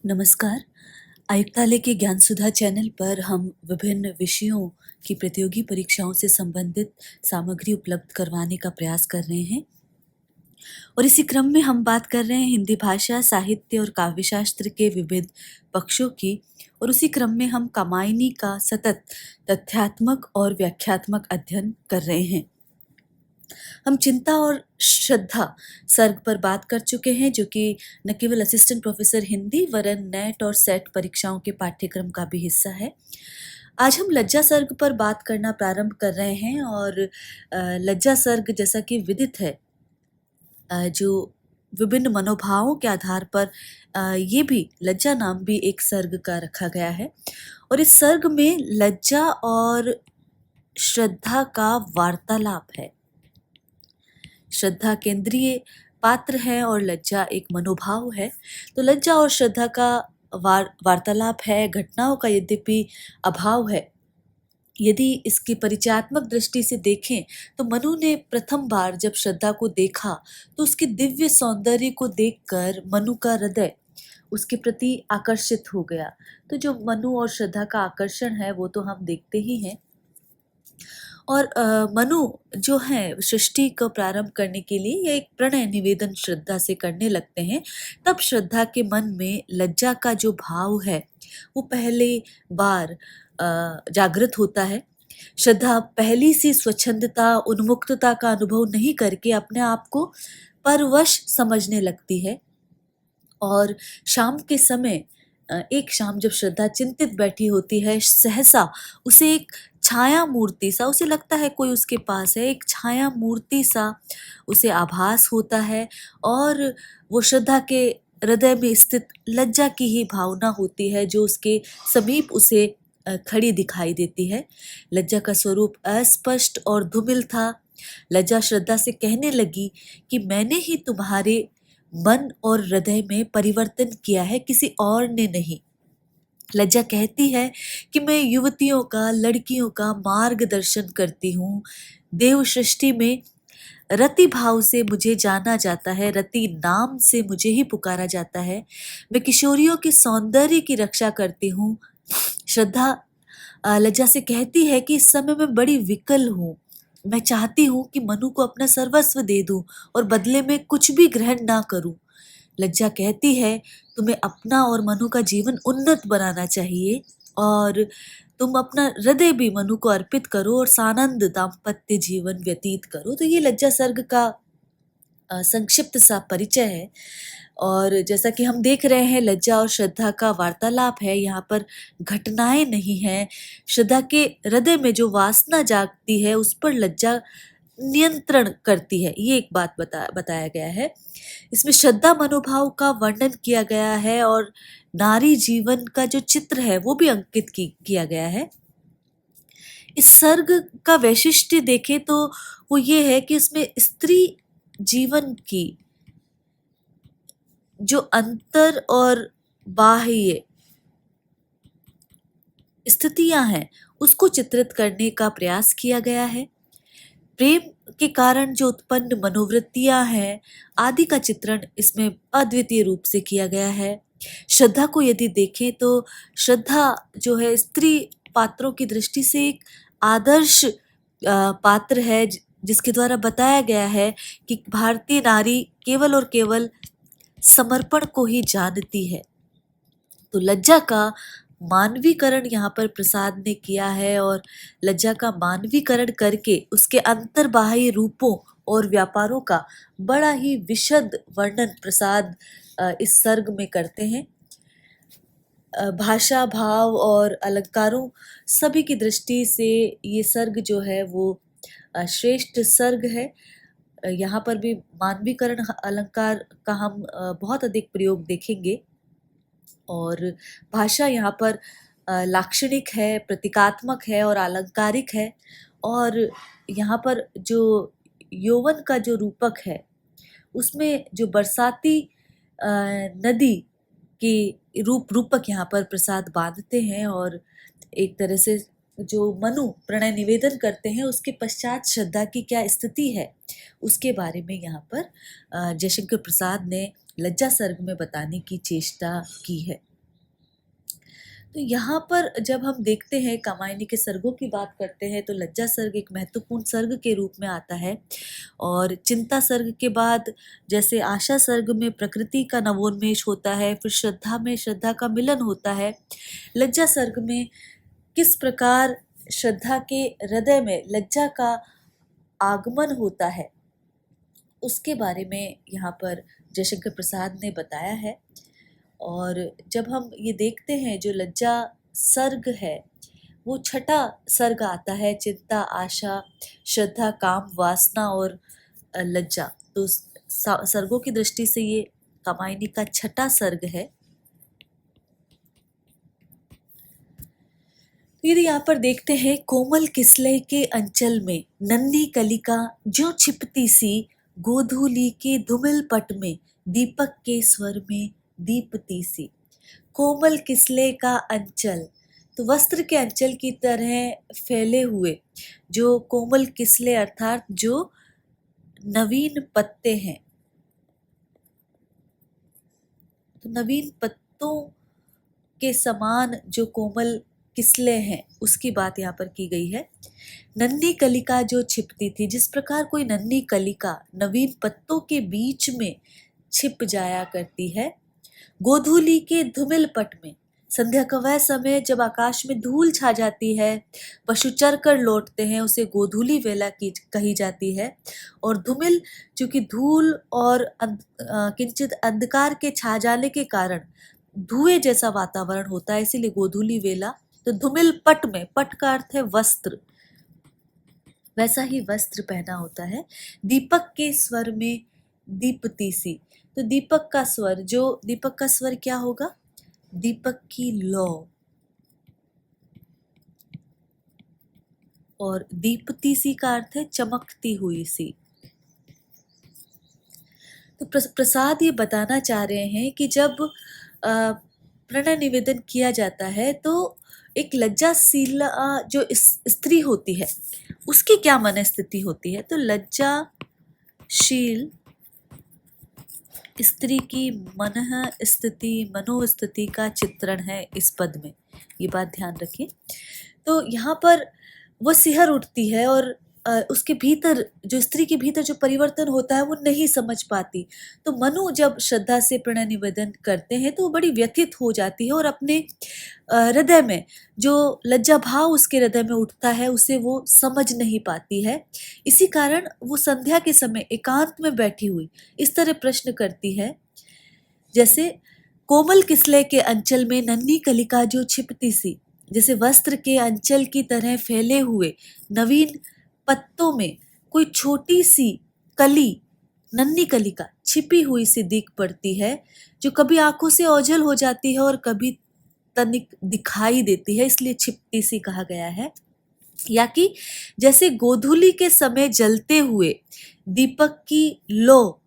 नमस्कार। आयुक्तालय के ज्ञान सुधा चैनल पर हम विभिन्न विषयों की प्रतियोगी परीक्षाओं से संबंधित सामग्री उपलब्ध करवाने का प्रयास कर रहे हैं और इसी क्रम में हम बात कर रहे हैं हिंदी भाषा, साहित्य और काव्य शास्त्र के विविध पक्षों की। और उसी क्रम में हम कामायनी का सतत तथ्यात्मक और व्याख्यात्मक अध्ययन कर रहे हैं। हम चिंता और श्रद्धा सर्ग पर बात कर चुके हैं, जो कि न केवल असिस्टेंट प्रोफेसर हिंदी वरन नेट और सेट परीक्षाओं के पाठ्यक्रम का भी हिस्सा है। आज हम लज्जा सर्ग पर बात करना प्रारंभ कर रहे हैं और लज्जा सर्ग जैसा कि विदित है, जो विभिन्न मनोभावों के आधार पर ये भी लज्जा नाम भी एक सर्ग का रखा गया है और इस सर्ग में लज्जा और श्रद्धा का वार्तालाप है। श्रद्धा केंद्रीय पात्र है और लज्जा एक मनोभाव है। तो लज्जा और श्रद्धा का वार्तालाप है, घटनाओं का यद्यपि अभाव है। यदि इसकी परिचयात्मक दृष्टि से देखें तो मनु ने प्रथम बार जब श्रद्धा को देखा तो उसके दिव्य सौंदर्य को देखकर मनु का हृदय उसके प्रति आकर्षित हो गया। तो जो मनु और श्रद्धा का आकर्षण है वो तो हम देखते ही हैं। और मनु जो है सृष्टि को प्रारंभ करने के लिए या एक प्रणय निवेदन श्रद्धा से करने लगते हैं, तब श्रद्धा के मन में लज्जा का जो भाव है वो पहली बार जागृत होता है। श्रद्धा पहली सी स्वच्छंदता, उन्मुक्तता का अनुभव नहीं करके अपने आप को परवश समझने लगती है। और शाम के समय एक शाम जब श्रद्धा चिंतित बैठी होती है, सहसा उसे एक छाया मूर्ति सा, उसे लगता है कोई उसके पास है, एक छाया मूर्ति सा उसे आभास होता है और वो श्रद्धा के हृदय में स्थित लज्जा की ही भावना होती है जो उसके समीप उसे खड़ी दिखाई देती है। लज्जा का स्वरूप अस्पष्ट और धूमिल था। लज्जा श्रद्धा से कहने लगी कि मैंने ही तुम्हारे मन और हृदय में परिवर्तन किया है, किसी और ने नहीं। लज्जा कहती है कि मैं युवतियों का, लड़कियों का मार्गदर्शन करती हूँ। देव सृष्टि में रति भाव से मुझे जाना जाता है, रति नाम से मुझे ही पुकारा जाता है। मैं किशोरियों के सौंदर्य की रक्षा करती हूँ। श्रद्धा लज्जा से कहती है कि इस समय मैं बड़ी विकल हूँ। मैं चाहती हूँ कि मनु को अपना सर्वस्व दे दूं और बदले में कुछ भी ग्रहण ना करूं। लज्जा कहती है तुम्हें अपना और मनु का जीवन उन्नत बनाना चाहिए और तुम अपना हृदय भी मनु को अर्पित करो और सानंद दाम्पत्य जीवन व्यतीत करो। तो ये लज्जा सर्ग का संक्षिप्त सा परिचय है। और जैसा कि हम देख रहे हैं, लज्जा और श्रद्धा का वार्तालाप है, यहाँ पर घटनाएं नहीं हैं। श्रद्धा के हृदय में जो वासना जागती है उस पर लज्जा नियंत्रण करती है, ये एक बात बताया गया है। इसमें श्रद्धा मनोभाव का वर्णन किया गया है और नारी जीवन का जो चित्र है वो भी अंकित किया गया है। इस सर्ग का वैशिष्ट्य देखें तो वो ये है कि इसमें स्त्री जीवन की जो अंतर और बाह्य स्थितियां हैं उसको चित्रित करने का प्रयास किया गया है। प्रेम के कारण जो उत्पन्न मनोवृत्तियां हैं आदि का चित्रण इसमें अद्वितीय रूप से किया गया है। श्रद्धा को यदि देखें तो श्रद्धा जो है स्त्री पात्रों की दृष्टि से एक आदर्श पात्र है, जिसके द्वारा बताया गया है कि भारतीय नारी केवल और केवल समर्पण को ही जानती है। तो लज्जा का मानवीकरण यहाँ पर प्रसाद ने किया है और लज्जा का मानवीकरण करके उसके अंतर्बाह्य रूपों और व्यापारों का बड़ा ही विशद वर्णन प्रसाद इस सर्ग में करते हैं। भाषा, भाव और अलंकारों सभी की दृष्टि से ये सर्ग जो है वो श्रेष्ठ सर्ग है। यहाँ पर भी मानवीकरण अलंकार का हम बहुत अधिक प्रयोग देखेंगे और भाषा यहाँ पर लाक्षणिक है, प्रतीकात्मक है और अलंकारिक है। और यहाँ पर जो यौवन का जो रूपक है उसमें जो बरसाती नदी के रूपक यहाँ पर प्रसाद बांधते हैं और एक तरह से जो मनु प्रणय निवेदन करते हैं उसके पश्चात श्रद्धा की क्या स्थिति है उसके बारे में यहाँ पर जयशंकर प्रसाद ने लज्जा सर्ग में बताने की चेष्टा की है। तो यहाँ पर जब हम देखते हैं कामायनी के सर्गों की बात करते हैं तो लज्जा सर्ग एक महत्वपूर्ण सर्ग के रूप में आता है। और चिंता सर्ग के बाद जैसे आशा सर्ग में प्रकृति का नवोन्मेष होता है, फिर श्रद्धा में श्रद्धा का मिलन होता है। लज्जा सर्ग में किस प्रकार श्रद्धा के हृदय में लज्जा का आगमन होता है उसके बारे में यहाँ पर जयशंकर प्रसाद ने बताया है। और जब हम ये देखते हैं जो लज्जा सर्ग है वो छठा सर्ग आता है, चिंता, आशा, श्रद्धा, काम, वासना और लज्जा। तो सर्गों की दृष्टि से ये कामायनी का छठा सर्ग है। फिर यहाँ पर देखते हैं कोमल किसले के अंचल में नन्ही कलिका जो छिपती सी, गोधूली के धुमिल पट में दीपक के स्वर में दीपती सी। कोमल किसले का अंचल, तो वस्त्र के अंचल की तरह फैले हुए जो कोमल किसले अर्थात जो नवीन पत्ते हैं, तो नवीन पत्तों के समान जो कोमल किसले हैं उसकी बात यहाँ पर की गई है। नन्ही कलिका जो छिपती थी, जिस प्रकार कोई नन्ही कलिका नवीन पत्तों के बीच में छिप जाया करती है। गोधूली के धुमिल पट में, संध्या का वह समय जब आकाश में धूल छा जाती है, पशु चर कर लौटते हैं, उसे गोधूली वेला की कही जाती है। और धुमिल चूंकि धूल और किंचित अंधकार के छा जाने के कारण धुएं जैसा वातावरण होता है, इसीलिए गोधूली वेला। तो धुमिल पट में, पट का अर्थ है वस्त्र, वैसा ही वस्त्र पहना होता है। दीपक के स्वर में दीपती सी, तो दीपक का स्वर, जो दीपक का स्वर क्या होगा, दीपक की लौ। और दीपती सी का अर्थ है चमकती हुई सी। तो प्रसाद ये बताना चाह रहे हैं कि जब प्रणय निवेदन किया जाता है तो एक लज्जाशील जो स्त्री होती है उसकी क्या मनस्थिति होती है। तो लज्जाशील स्त्री की मन स्थिति, मनोस्थिति का चित्रण है इस पद में, ये बात ध्यान रखिए। तो यहाँ पर वो सिहर उठती है और उसके भीतर, जो स्त्री के भीतर जो परिवर्तन होता है वो नहीं समझ पाती। तो मनु जब श्रद्धा से प्रणय निवेदन करते हैं तो वो बड़ी व्यथित हो जाती है और अपने हृदय में जो लज्जा भाव उसके हृदय में उठता है उसे वो समझ नहीं पाती है। इसी कारण वो संध्या के समय एकांत में बैठी हुई इस तरह प्रश्न करती है, जैसे कोमल किसले के अंचल में नन्ही कलिका जो छिपती सी, जैसे वस्त्र के अंचल की तरह फैले हुए नवीन पत्तों में कोई छोटी सी कली, नन्ही कलिका छिपी हुई सी दिख पड़ती है, जो कभी आंखों से ओझल हो जाती है और कभी तनिक दिखाई देती है, इसलिए छिपती सी कहा गया है। या कि जैसे गोधूली के समय जलते हुए दीपक की लो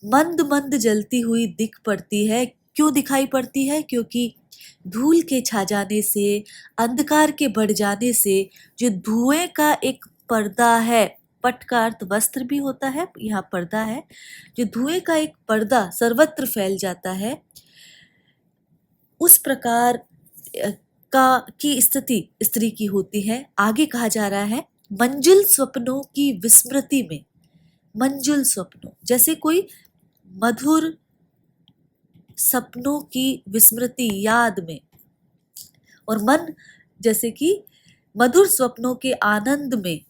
मंद मंद जलती हुई दिख पड़ती है। क्यों दिखाई पड़ती है? क्योंकि धूल के छा जाने से, अंधकार के बढ़ जाने से जो धुएं का एक पर्दा है, पट का अर्थ वस्त्र भी होता है, यहाँ पर्दा है, जो धुएं का एक पर्दा सर्वत्र फैल जाता है, उस प्रकार का की स्थिति स्त्री की होती है। आगे कहा जा रहा है मंजुल स्वप्नों की विस्मृति में, मंजुल स्वप्नों जैसे कोई मधुर सपनों की विस्मृति, याद में, और मन जैसे कि मधुर स्वप्नों के आनंद में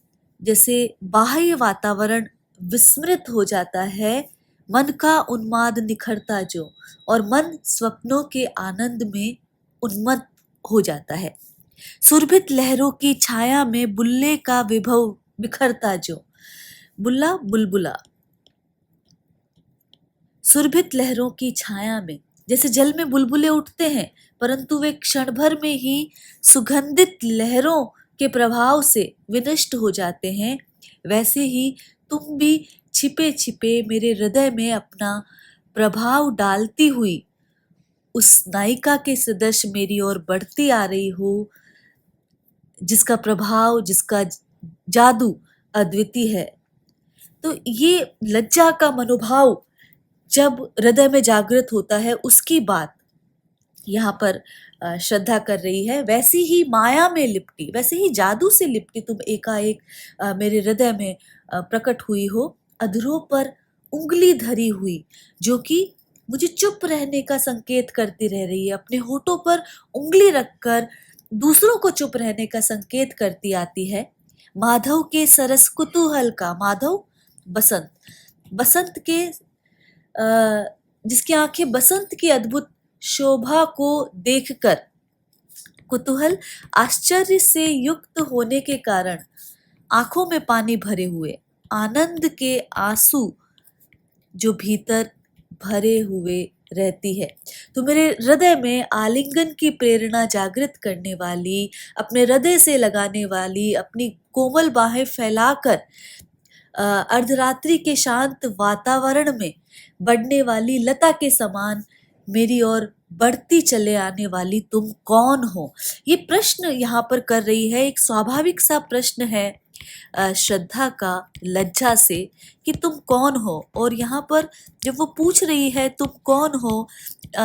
जैसे बाह्य वातावरण विस्मृत हो जाता है, मन का उन्माद निखरता जो, और मन स्वप्नों के आनंद में उन्मत्त हो जाता है। सुरभित लहरों की छाया में बुल्ले का विभव बिखरता जो, बुल्ला बुलबुला, सुरभित लहरों की छाया में, जैसे जल में बुलबुले उठते हैं परंतु वे क्षण भर में ही सुगंधित लहरों के प्रभाव से विनष्ट हो जाते हैं, वैसे ही तुम भी छिपे छिपे मेरे हृदय में अपना प्रभाव डालती हुई उस नायिका के सदृश मेरी ओर बढ़ती आ रही हो, जिसका प्रभाव, जिसका जादू अद्वितीय है। तो ये लज्जा का मनोभाव जब हृदय में जागृत होता है उसकी बात यहाँ पर श्रद्धा कर रही है, वैसी ही माया में लिपटी, वैसे ही जादू से लिपटी तुम एकाएक मेरे हृदय में प्रकट हुई हो, अधरों पर उंगली धरी हुई, जो कि मुझे चुप रहने का संकेत करती रह रही है। अपने होठों पर उंगली रखकर दूसरों को चुप रहने का संकेत करती आती है। माधव के सरस कुतूहल का, माधव बसंत, बसंत के जिसकी आंखें बसंत की अद्भुत शोभा को देखकर कुतूहल आश्चर्य से युक्त होने के कारण आंखों में पानी भरे हुए, आनंद के आंसू जो भीतर भरे हुए रहती है। तो मेरे हृदय में आलिंगन की प्रेरणा जागृत करने वाली, अपने हृदय से लगाने वाली, अपनी कोमल बाहें फैलाकर अर्धरात्रि के शांत वातावरण में बढ़ने वाली लता के समान मेरी ओर बढ़ती चले आने वाली तुम कौन हो? ये प्रश्न यहाँ पर कर रही है, एक स्वाभाविक सा प्रश्न है श्रद्धा का लज्जा से कि तुम कौन हो। और यहाँ पर जब वो पूछ रही है तुम कौन हो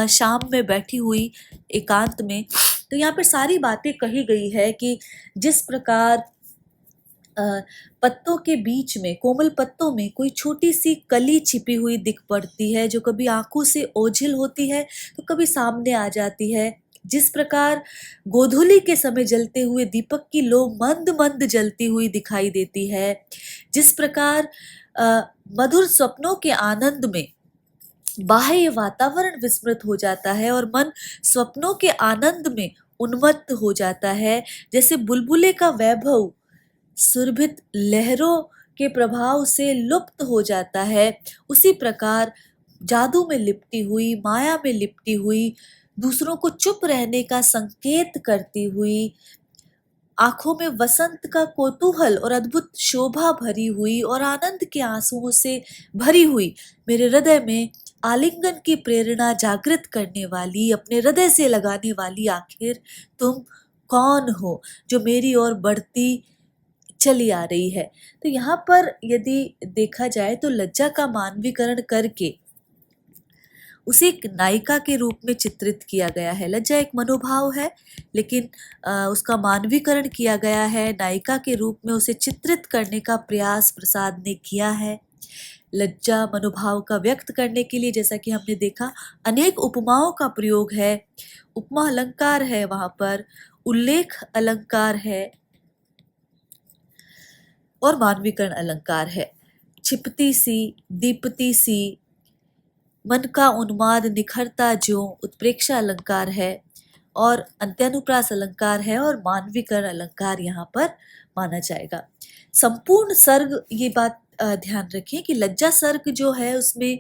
शाम में बैठी हुई एकांत में, तो यहाँ पर सारी बातें कही गई है कि जिस प्रकार पत्तों के बीच में, कोमल पत्तों में कोई छोटी सी कली छिपी हुई दिख पड़ती है, जो कभी आंखों से ओझल होती है तो कभी सामने आ जाती है। जिस प्रकार गोधूली के समय जलते हुए दीपक की लो मंद मंद जलती हुई दिखाई देती है, जिस प्रकार मधुर स्वप्नों के आनंद में बाह्य वातावरण विस्मृत हो जाता है और मन स्वप्नों के आनंद में उन्मत्त हो जाता है, जैसे बुलबुले का वैभव सुरभित लहरों के प्रभाव से लुप्त हो जाता है, उसी प्रकार जादू में लिपटी हुई, माया में लिपटी हुई, दूसरों को चुप रहने का संकेत करती हुई, आंखों में वसंत का कौतूहल और अद्भुत शोभा भरी हुई और आनंद के आंसुओं से भरी हुई मेरे हृदय में आलिंगन की प्रेरणा जागृत करने वाली, अपने हृदय से लगाने वाली आखिर तुम कौन हो, जो मेरी ओर बढ़ती चली आ रही है। तो यहाँ पर यदि देखा जाए तो लज्जा का मानवीकरण करके उसे एक नायिका के रूप में चित्रित किया गया है। लज्जा एक मनोभाव है, लेकिन उसका मानवीकरण किया गया है, नायिका के रूप में उसे चित्रित करने का प्रयास प्रसाद ने किया है। लज्जा मनोभाव का व्यक्त करने के लिए, जैसा कि हमने देखा, अनेक उपमाओं का प्रयोग है। उपमा अलंकार है, वहां पर उल्लेख अलंकार है और मानवीकरण अलंकार है। छिपती सी, दीपती सी, मन का उन्माद निखरता जो, उत्प्रेक्षा अलंकार है और अंत्यानुप्रास अलंकार है और मानवीकरण अलंकार यहाँ पर माना जाएगा। संपूर्ण सर्ग, ये बात ध्यान रखें कि लज्जा सर्ग जो है उसमें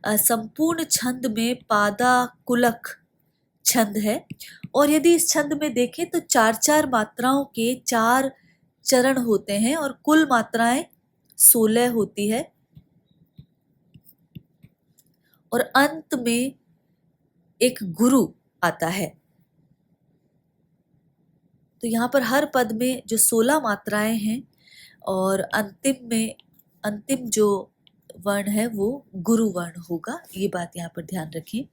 संपूर्ण छंद में पादा कुलक छंद है, और यदि इस छंद में देखें तो 4-4 मात्राओं के 4 चरण होते हैं और कुल मात्राएं 16 होती है, और अंत में एक गुरु आता है। तो यहाँ पर हर पद में जो 16 मात्राएं हैं और अंतिम जो वर्ण है वो गुरु वर्ण होगा, ये बात यहाँ पर ध्यान रखें।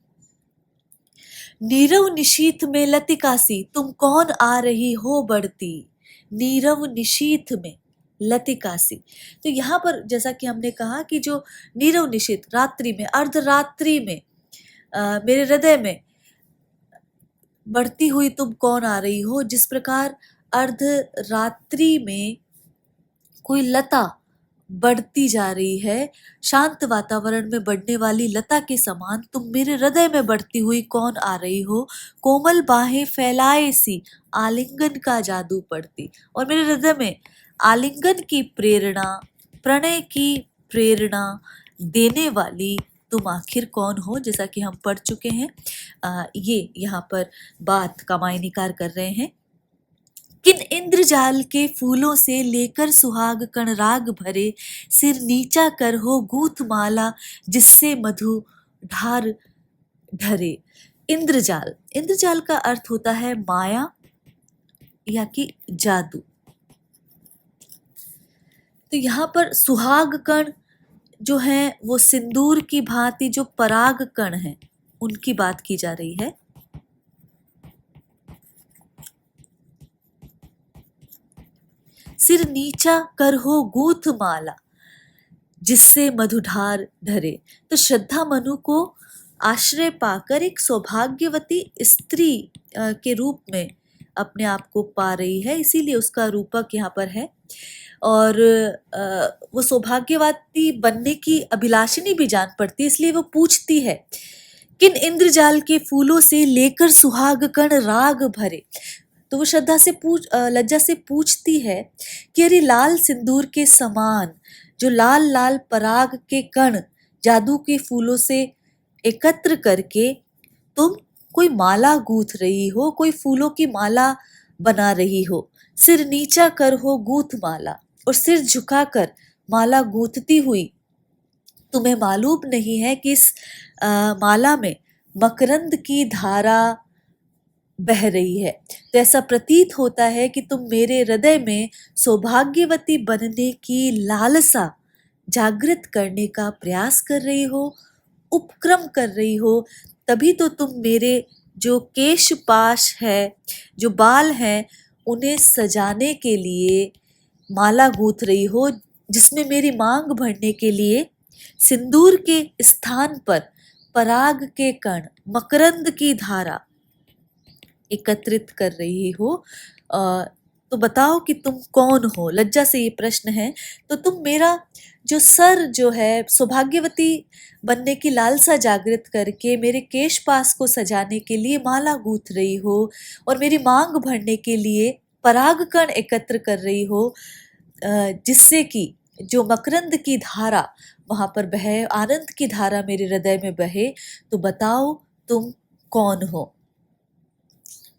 नीरव निशीथ में लतिकासी, तुम कौन आ रही हो बढ़ती, नीरव निशीथ में लतिकासी। तो यहाँ पर जैसा कि हमने कहा कि जो नीरव निशीथ, रात्रि में, अर्धरात्रि में मेरे हृदय में बढ़ती हुई तुम कौन आ रही हो, जिस प्रकार अर्धरात्रि में कोई लता बढ़ती जा रही है, शांत वातावरण में बढ़ने वाली लता के समान तुम मेरे हृदय में बढ़ती हुई कौन आ रही हो, कोमल बाहें फैलाए सी आलिंगन का जादू पड़ती। और मेरे हृदय में आलिंगन की प्रेरणा, प्रणय की प्रेरणा देने वाली तुम आखिर कौन हो, जैसा कि हम पढ़ चुके हैं। ये यहाँ पर बात कामायनीकार कर रहे हैं। किन इंद्रजाल के फूलों से लेकर सुहाग कण राग भरे, सिर नीचा कर हो गूथ माला जिससे मधु ढार ढरे। इंद्रजाल, इंद्रजाल का अर्थ होता है माया या कि जादू। तो यहाँ पर सुहाग कण जो है वो सिंदूर की भांति जो पराग कण है उनकी बात की जा रही है। सिर नीचा कर हो गूंथ माला, जिससे मधुधार ढरे। तो श्रद्धा मनु को आश्रय पाकर एक सौभाग्यवती स्त्री के रूप में अपने आप को पा रही है, इसीलिए उसका रूपक यहाँ पर है। और वो सौभाग्यवती बनने की अभिलाषिनी भी जान पड़ती है, इसलिए वो पूछती है, किन इंद्रजाल के फूलों से लेकर सुहाग कण राग भरे। तो वो श्रद्धा से लज्जा से पूछती है कि अरे लाल सिंदूर के समान जो लाल लाल पराग के कण जादू के फूलों से एकत्र करके तुम कोई माला गूंथ रही हो, कोई फूलों की माला बना रही हो। सिर नीचा कर हो गूंथ माला, और सिर झुकाकर माला गूंथती हुई तुम्हें मालूम नहीं है कि इस माला में मकरंद की धारा बह रही है। तो ऐसा प्रतीत होता है कि तुम मेरे हृदय में सौभाग्यवती बनने की लालसा जागृत करने का प्रयास कर रही हो, उपक्रम कर रही हो। तभी तो तुम मेरे जो केश पाश है, जो बाल हैं, उन्हें सजाने के लिए माला गूंथ रही हो, जिसमें मेरी मांग भरने के लिए सिंदूर के स्थान पर पराग के कण, मकरंद की धारा एकत्रित कर रही हो। तो बताओ कि तुम कौन हो। लज्जा से ये प्रश्न है। तो तुम मेरा जो सर जो है सौभाग्यवती बनने की लालसा जागृत करके मेरे केश पास को सजाने के लिए माला गूंथ रही हो, और मेरी मांग भरने के लिए परागकण एकत्र कर रही हो, जिससे कि जो मकरंद की धारा वहां पर बहे, आनंद की धारा मेरे हृदय में बहे। तो बताओ तुम कौन हो।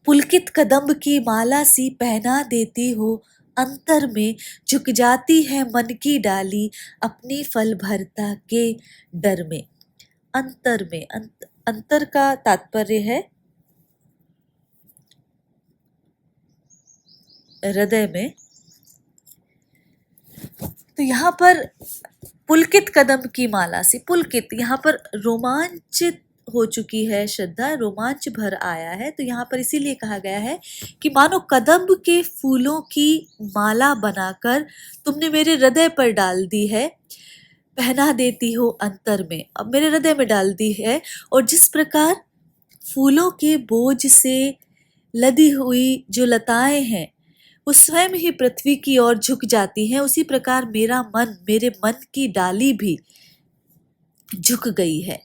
पुलकित कदम्ब की माला सी पहना देती हो, अंतर में झुक जाती है मन की डाली, अपनी फल भरता के डर में। अंतर में, अंतर का तात्पर्य है हृदय में। तो यहाँ पर पुलकित कदम की माला से, पुलकित यहाँ पर रोमांचित हो चुकी है श्रद्धा, रोमांच भर आया है। तो यहाँ पर इसीलिए कहा गया है कि मानो कदम्ब के फूलों की माला बनाकर तुमने मेरे हृदय पर डाल दी है, पहना देती हो अंतर में, अब मेरे हृदय में डाल दी है। और जिस प्रकार फूलों के बोझ से लदी हुई जो लताएं हैं वो स्वयं ही पृथ्वी की ओर झुक जाती हैं, उसी प्रकार मेरा मन, मेरे मन की डाली भी झुक गई है,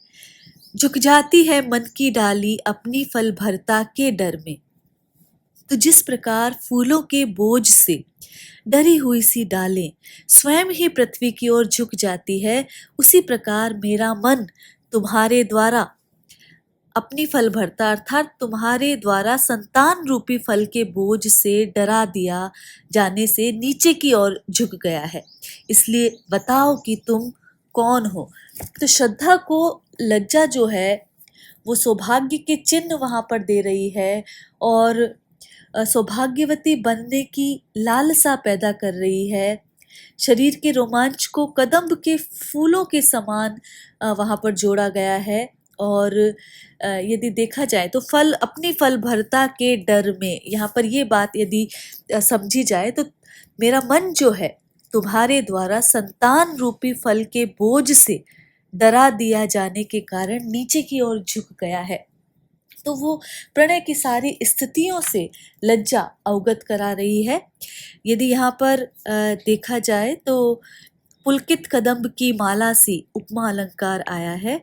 झुक जाती है मन की डाली अपनी फल भरता के डर में। तो जिस प्रकार फूलों के बोझ से डरी हुई सी डालें स्वयं ही पृथ्वी की ओर झुक जाती है, उसी प्रकार मेरा मन तुम्हारे द्वारा अपनी फल भरता, अर्थात तुम्हारे द्वारा संतान रूपी फल के बोझ से डरा दिया जाने से नीचे की ओर झुक गया है। इसलिए बताओ कि तुम कौन हो। तो श्रद्धा को लज्जा जो है वो सौभाग्य के चिन्ह वहां पर दे रही है, और सौभाग्यवती बनने की लालसा पैदा कर रही है। शरीर के रोमांच को कदम्ब के फूलों के समान वहां पर जोड़ा गया है। और यदि देखा जाए तो फल, अपनी फल भरता के डर में, यहाँ पर ये बात यदि समझी जाए तो मेरा मन जो है तुम्हारे द्वारा संतान रूपी फल के बोझ से डरा दिया जाने के कारण नीचे की ओर झुक गया है। तो वो प्रणय की सारी स्थितियों से लज्जा अवगत करा रही है। यदि यहाँ पर देखा जाए तो पुलकित कदम्ब की माला सी उपमा अलंकार आया है।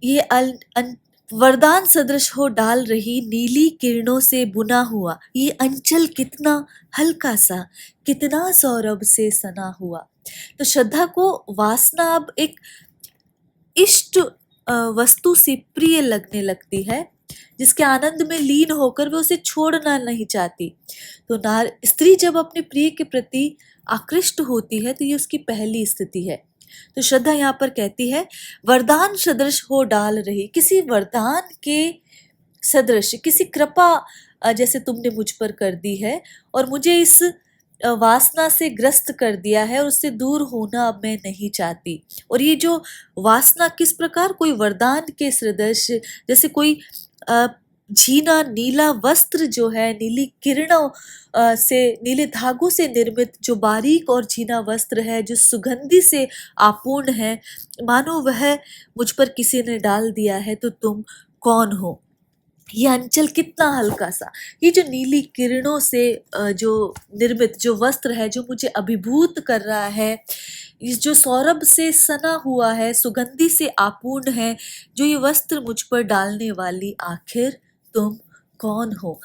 ये वरदान सदृश हो डाल रही नीली किरणों से बुना हुआ ये अंचल कितना हल्का सा, कितना सौरभ से सना हुआ। तो श्रद्धा को वासना अब एक इष्ट वस्तु से प्रिय लगने लगती है, जिसके आनंद में लीन होकर वो उसे छोड़ना नहीं चाहती। तो स्त्री जब अपने प्रिय के प्रति आकृष्ट होती है तो ये उसकी पहली स्थिति है। तो श्रद्धा यहाँ पर कहती है वरदान सदृश हो डाल रही, किसी वरदान के सदृश, किसी कृपा जैसे तुमने मुझ पर कर दी है और मुझे इस वासना से ग्रस्त कर दिया है, और उससे दूर होना अब मैं नहीं चाहती। और ये जो वासना किस प्रकार, कोई वरदान के सदृश, जैसे कोई झीना नीला वस्त्र जो है, नीली किरणों से, नीले धागों से निर्मित जो बारीक और झीना वस्त्र है, जो सुगंधि से आपूर्ण है, मानो वह मुझ पर किसी ने डाल दिया है, तो तुम कौन हो? ये अंचल कितना हल्का सा, ये जो नीली किरणों से जो निर्मित जो वस्त्र है, जो मुझे अभिभूत कर रहा है, ये जो सौरभ से सना हुआ है, सुगंधि से आपूर्ण है, जो ये वस्त्र मुझ पर डालने वाली, आखिर तुम कौन हो?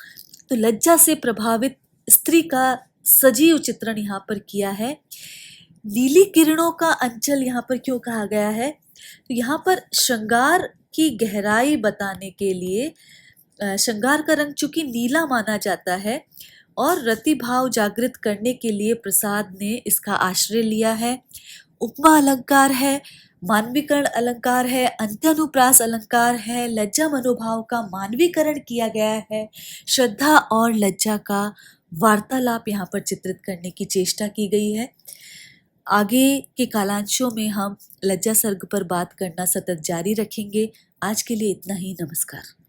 तो लज्जा से प्रभावित स्त्री का सजीव चित्रण यहाँ पर किया है। नीली किरणों का अंचल यहाँ पर क्यों कहा गया है? तो यहाँ पर श्रृंगार की गहराई बताने के लिए, श्रृंगार का रंग चूंकि नीला माना जाता है और रति भाव जागृत करने के लिए प्रसाद ने इसका आश्रय लिया है। उपमा अलंकार है, मानवीकरण अलंकार है, अंत्यानुप्रास अलंकार है, लज्जा मनोभाव का मानवीकरण किया गया है, श्रद्धा और लज्जा का वार्तालाप यहाँ पर चित्रित करने की चेष्टा की गई है। आगे के कालांशों में हम लज्जा सर्ग पर बात करना सतत जारी रखेंगे। आज के लिए इतना ही। नमस्कार।